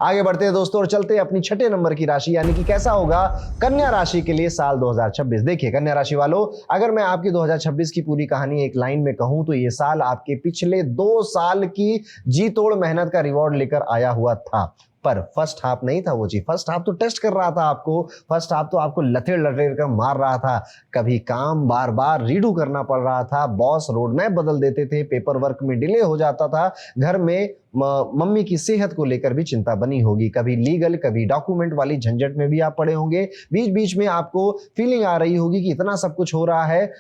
आगे बढ़ते हैं दोस्तों और चलते हैं अपनी छठे नंबर की राशि यानी कि कैसा होगा कन्या राशि के लिए साल 2026। देखिए कन्या राशि वालों, अगर मैं आपकी 2026 की पूरी कहानी एक लाइन में कहूं तो ये साल आपके पिछले 2 साल की जी तोड़ मेहनत का रिवॉर्ड लेकर आया हुआ था। पर फर्स्ट हाफ नहीं था वो जी, फर्स्ट हाफ तो टेस्ट कर रहा था आपको, फर्स्ट हाफ तो आपको लथेड़ लथेड़ कर मार रहा था। कभी काम बार बार रीडू करना पड़ रहा था, बॉस रोड मैप बदल देते थे, पेपर वर्क में डिले हो जाता था, घर में मम्मी की सेहत को लेकर भी चिंता बनी होगी, कभी लीगल कभी डॉक्यूमेंट वाली झंझट में भी आप पड़े होंगे। बीच बीच में आपको फीलिंग आ रही होगी कि इतना सब कुछ हो रहा है,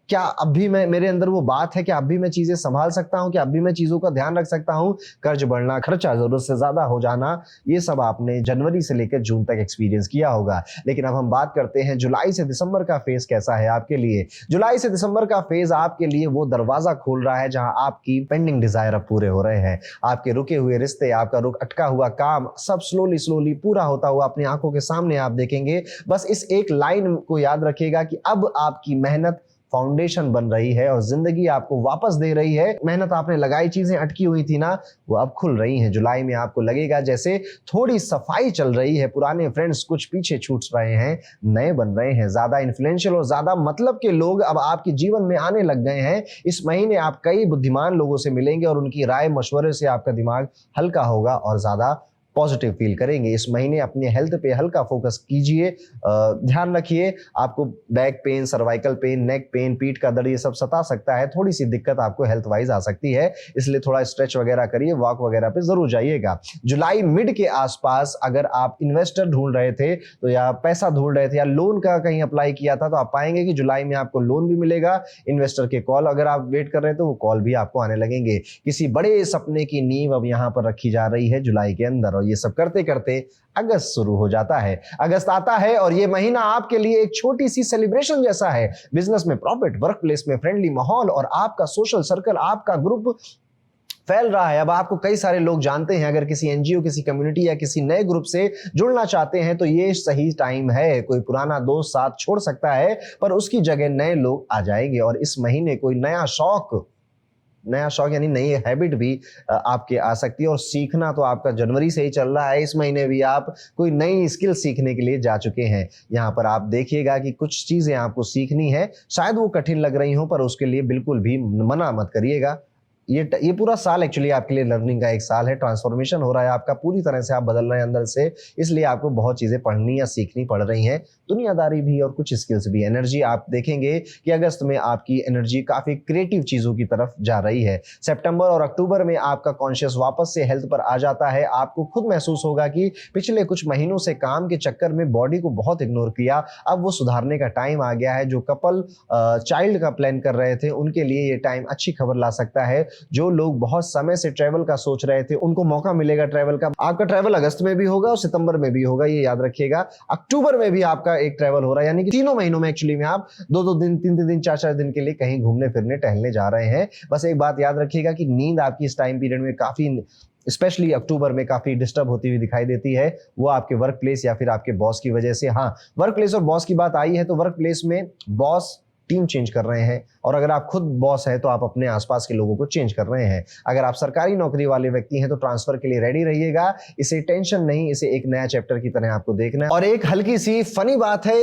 क्या अब भी मैं मेरे अंदर वो बात है कि अब भी मैं चीजें संभाल सकता हूं, कि अब भी मैं चीजों का ध्यान रख सकता हूं। कर्ज बढ़ना, खर्चा जरूरत से ज्यादा हो जाना, ये सब आपने जनवरी से लेकर जून तक एक्सपीरियंस किया होगा। लेकिन अब हम बात करते हैं जुलाई से दिसंबर का फेज कैसा है आपके लिए। जुलाई से दिसंबर का फेज आपके लिए वो दरवाजा खोल रहा है जहां आपकी पेंडिंग डिजायर अब पूरे हो रहे हैं। आपके रुके हुए रिश्ते, आपका अटका हुआ काम, सब स्लोली स्लोली पूरा होता हुआ अपनी आंखों के सामने आप देखेंगे। बस इस एक लाइन को याद रखिएगा कि अब आपकी मेहनत फाउंडेशन बन रही है और जिंदगी आपको वापस दे रही है। मेहनत आपने लगाई, चीजें अटकी हुई थी ना, वो अब खुल रही हैं। जुलाई में आपको लगेगा जैसे थोड़ी सफाई चल रही है, पुराने फ्रेंड्स कुछ पीछे छूट रहे हैं, नए बन रहे हैं, ज्यादा इन्फ्लुएंशियल और ज्यादा मतलब के लोग अब आपके जीवन में आने लग गए हैं। इस महीने आप कई बुद्धिमान लोगों से मिलेंगे और उनकी राय मशवरे से आपका दिमाग हल्का होगा और ज्यादा पॉजिटिव फील करेंगे। इस महीने अपने हेल्थ पे हल्का फोकस कीजिए, ध्यान रखिए। आपको back pain, cervical pain, neck pain, पीठ का दर्द ये सब सता सकता है, थोड़ी सी दिक्कत आपको हेल्थ वाइज आ सकती है, इसलिए थोड़ा स्ट्रेच वगैरह करिए, वॉक वगैरह पे जरूर जाइएगा। जुलाई मिड के आसपास अगर आप इन्वेस्टर ढूंढ रहे थे तो या पैसा ढूंढ रहे थे या लोन का कहीं अप्लाई किया था तो आप पाएंगे कि जुलाई में आपको लोन भी मिलेगा। इन्वेस्टर के कॉल अगर आप वेट कर रहे थे वो कॉल भी आपको आने लगेंगे। किसी बड़े सपने की नींव अब यहां पर रखी जा रही है जुलाई के अंदर, और ये सब करते करते अगस्त शुरू हो जाता है। अगस्त आता है और ये महीना आपके लिए एक छोटी सी सेलिब्रेशन जैसा है। बिजनेस में प्रॉफिट, वर्क प्लेस में फ्रेंडली माहौल और आपका सोशल सर्कल, आपका ग्रुप फैल रहा है। अब आपको कई सारे लोग जानते हैं। अगर किसी एनजीओ, किसी कम्युनिटी या किसी नए ग्रुप से जुड़ना चाहते हैं तो ये सही टाइम है। कोई पुराना दोस्त साथ छोड़ सकता है पर उसकी जगह नए लोग आ जाएंगे और इस महीने कोई नया शौक यानी नई हैबिट भी आपके आ सकती है। और सीखना तो आपका जनवरी से ही चल रहा है, इस महीने भी आप कोई नई स्किल सीखने के लिए जा चुके हैं। यहाँ पर आप देखिएगा कि कुछ चीजें आपको सीखनी है, शायद वो कठिन लग रही हो पर उसके लिए बिल्कुल भी मना मत करिएगा। ये पूरा साल एक्चुअली आपके लिए लर्निंग का एक साल है। ट्रांसफॉर्मेशन हो रहा है आपका, पूरी तरह से आप बदल रहे हैं अंदर से, इसलिए आपको बहुत चीजें पढ़नी या सीखनी पड़ रही हैं, दुनियादारी भी और कुछ स्किल्स भी। एनर्जी आप देखेंगे कि अगस्त में आपकी एनर्जी काफी क्रिएटिव चीजों की तरफ जा रही है। सितंबर और अक्टूबर में आपका कॉन्शियस वापस से हेल्थ पर आ जाता है। आपको खुद महसूस होगा कि पिछले कुछ महीनों से काम के चक्कर में बॉडी को बहुत इग्नोर किया, अब वो सुधारने का टाइम आ गया है। जो कपल चाइल्ड का प्लान कर रहे थे उनके लिए ये टाइम अच्छी खबर ला सकता है। जो लोग बहुत समय से ट्रैवल का सोच रहे थे उनको मौका मिलेगा ट्रैवल का। आपका ट्रैवल अगस्त में भी होगा और सितंबर में भी होगा, ये याद रखिएगा। अक्टूबर में भी आपका एक ट्रैवल हो रहा है, यानी कि तीनों महीनों में एक्चुअली में आप 2-2 दिन, 3-3 दिन, 4-4 दिन के लिए कहीं घूमने फिरने टहलने जा रहे हैं। बस एक बात याद रखिएगा कि नींद आपकी इस टाइम पीरियड में काफी, स्पेशली अक्टूबर में काफी डिस्टर्ब होती हुई दिखाई देती है। वो आपके वर्क प्लेस या फिर आपके बॉस की वजह से। हाँ, वर्क प्लेस और बॉस की बात आई है तो वर्क प्लेस में बॉस टीम चेंज कर रहे हैं और अगर आप खुद बॉस हैं तो आप अपने आसपास के लोगों को चेंज कर रहे हैं। अगर आप सरकारी नौकरी वाले व्यक्ति हैं तो ट्रांसफर के लिए रेडी रहिएगा। इसे टेंशन नहीं, इसे एक नया चैप्टर की तरह आपको देखना है। और एक हल्की सी फनी बात है,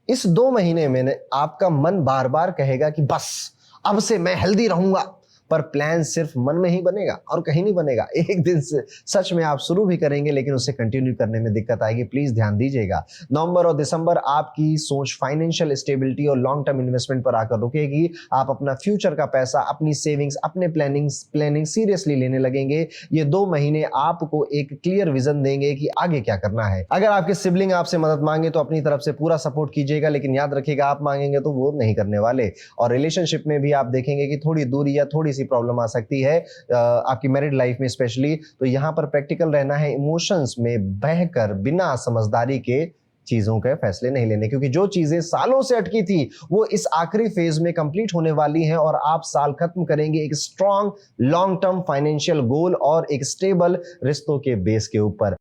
इस 2 महीने में आपका मन बार बार कहेगा कि बस अब से मैं हेल्दी रहूंगा, पर प्लान सिर्फ मन में ही बनेगा और कहीं नहीं बनेगा। एक दिन से सच में आप शुरू भी करेंगे लेकिन उसे कंटिन्यू करने में दिक्कत आएगी, प्लीज ध्यान दीजिएगा। नवंबर और दिसंबर आपकी सोच फाइनेंशियल स्टेबिलिटी और लॉन्ग टर्म इन्वेस्टमेंट पर आकर रुकेगी। आप अपना फ्यूचर का पैसा, अपनी सेविंग्स, अपने प्लानिंग सीरियसली लेने लगेंगे। ये 2 महीने आपको एक क्लियर विजन देंगे कि आगे क्या करना है। अगर आपके सिबलिंग आपसे मदद मांगे तो अपनी तरफ से पूरा सपोर्ट कीजिएगा, लेकिन याद रखिएगा आप मांगेंगे तो वो नहीं करने वाले। और रिलेशनशिप में भी आप देखेंगे कि थोड़ी दूरी या थोड़ी सी प्रॉब्लम आ सकती है आपकी मैरिड लाइफ में स्पेशली। तो यहां पर प्रैक्टिकल रहना है, इमोशंस में बहकर बिना समझदारी के चीजों के फैसले नहीं लेने, क्योंकि जो चीजें सालों से अटकी थी वो इस आखिरी फेज में कंप्लीट होने वाली हैं और आप साल खत्म करेंगे एक strong long term financial goal और एक स्टेबल रिश्तों के बेस के ऊपर।